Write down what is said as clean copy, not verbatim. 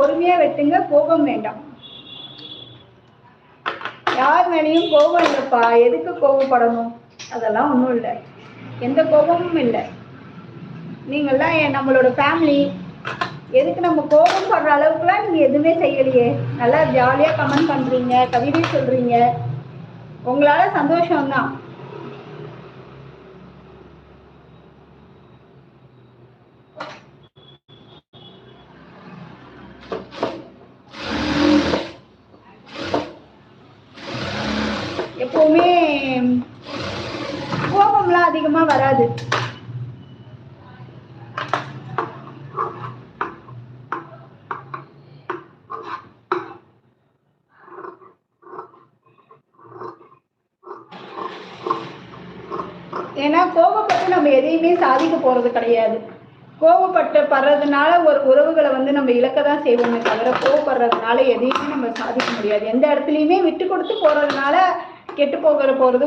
பொறுமையாக வெட்டுங்க, கோபம் வேண்டாம். யார் மேலேயும் கோபம் இல்லைப்பா, எதுக்கு கோபப்படணும்? அதெல்லாம் ஒன்றும் இல்லை, எந்த கோபமும் இல்லை. நீங்கள்லாம் நம்மளோட ஃபேமிலி, எதுக்கு நம்ம கோபம் படுற அளவுக்குலாம் நீங்கள் எதுவுமே செய்யலையே. நல்லா ஜாலியாக கமெண்ட் பண்ணுறீங்க, கவிதை சொல்கிறீங்க, உங்களால் சந்தோஷம்தான். எப்பவுமே கோபம்லாம் அதிகமாக வராது. ஏன்னா கோபப்பட்டு நம்ம எதையுமே சாதிக்க போகிறது கிடையாது. கோபப்படுறதுனால ஒரு உறவுகளை நம்ம இழக்க தான் செய்வோமே தவிர, கோபப்படுறதுனால எதையுமே நம்ம சாதிக்க முடியாது. எந்த இடத்துலையுமே விட்டு கொடுத்து போகிறதுனால கெட்டு போகிறது